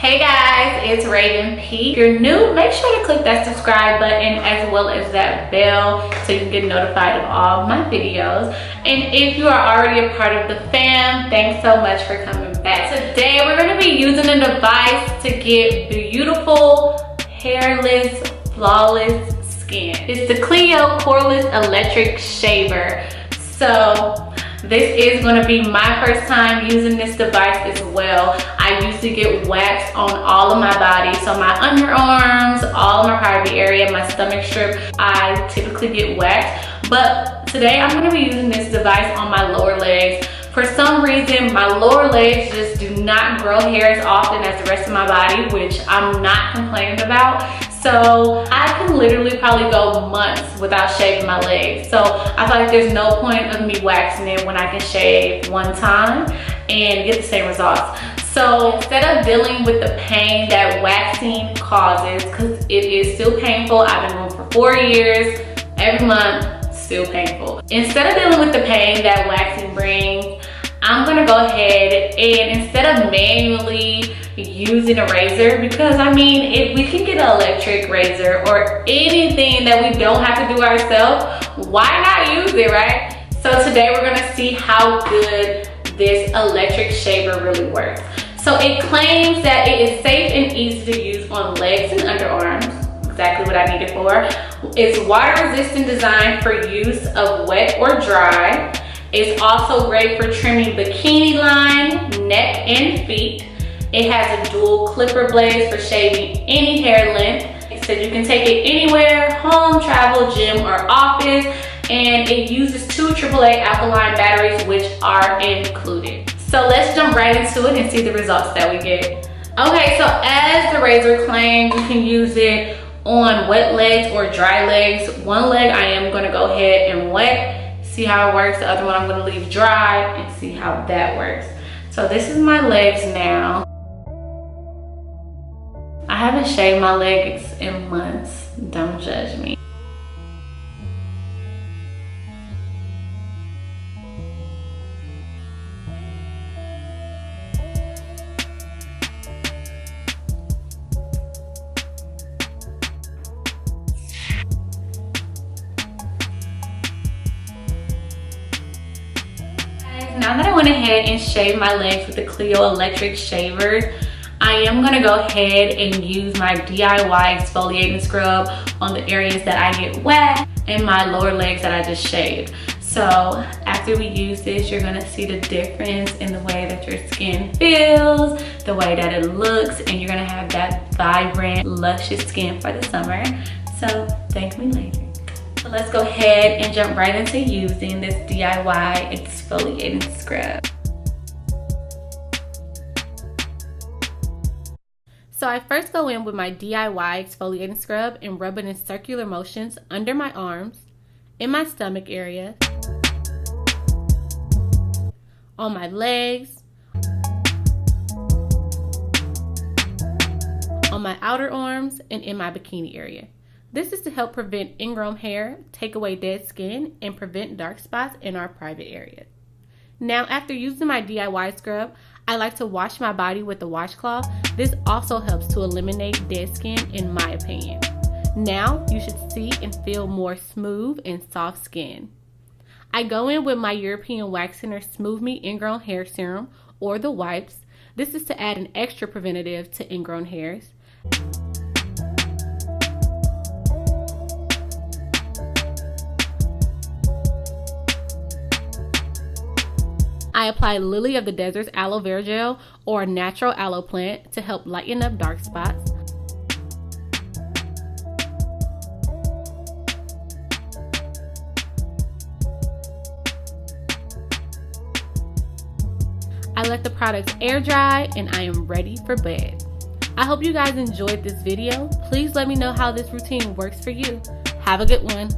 Hey guys, it's Raven P. If you're new, make sure to click that subscribe button as well as that bell so you can get notified of all my videos. And if you are already a part of the fam, thanks so much for coming back. Today we're going to be using a device to get beautiful, hairless, flawless skin. It's the Clio cordless electric shaver. So this is going to be my first time using this device as well. I usually get wax on all of my body, so my underarms, all of my private area, my stomach strip, I typically get waxed. But today I'm going to be using this device on my lower legs. For some reason, my lower legs just do not grow hair as often as the rest of my body, which I'm not complaining about. So I can literally probably go months without shaving my legs. So I feel like there's no point of me waxing it when I can shave one time and get the same results. So instead of dealing with the pain that waxing causes, because it is still painful, I've been doing for 4 years, every month, still painful. Instead of dealing with the pain that waxing brings, I'm gonna go ahead and instead of manually using a razor, because I mean, if we can get an electric razor or anything that we don't have to do ourselves, why not use it, right? So today we're gonna see how good this electric shaver really works. So it claims that it is safe and easy to use on legs and underarms, exactly what I need it for. It's water resistant, designed for use of wet or dry. It's also great for trimming bikini line, neck, and feet. It has a dual clipper blades for shaving any hair length. It said you can take it anywhere, home, travel, gym, or office. And it uses 2 AAA alkaline batteries, which are included. So let's jump right into it and see the results that we get. Okay, so as the razor claims, you can use it on wet legs or dry legs. One leg I am gonna go ahead and wet, see how it works. The other one I'm gonna leave dry and see how that works. So this is my legs now. I haven't shaved my legs in months, don't judge me. Now that I went ahead and shaved my legs with the Clio electric shaver, I am gonna go ahead and use my DIY exfoliating scrub on the areas that I get wet and my lower legs that I just shaved. So after we use this, you're gonna see the difference in the way that your skin feels, the way that it looks, and you're gonna have that vibrant, luscious skin for the summer. So thank me later. So let's go ahead and jump right into using this DIY exfoliating scrub. So I first go in with my DIY exfoliating scrub and rub it in circular motions under my arms, in my stomach area, on my legs, on my outer arms, and in my bikini area. This is to help prevent ingrown hair, take away dead skin, and prevent dark spots in our private areas. Now, after using my DIY scrub, I like to wash my body with the washcloth. This also helps to eliminate dead skin, in my opinion. Now, you should see and feel more smooth and soft skin. I go in with my European Wax Center Smooth Me Ingrown Hair Serum, or the wipes. This is to add an extra preventative to ingrown hairs. I apply Lily of the Desert's aloe vera gel or natural aloe plant to help lighten up dark spots. I let the products air dry and I am ready for bed. I hope you guys enjoyed this video. Please let me know how this routine works for you. Have a good one.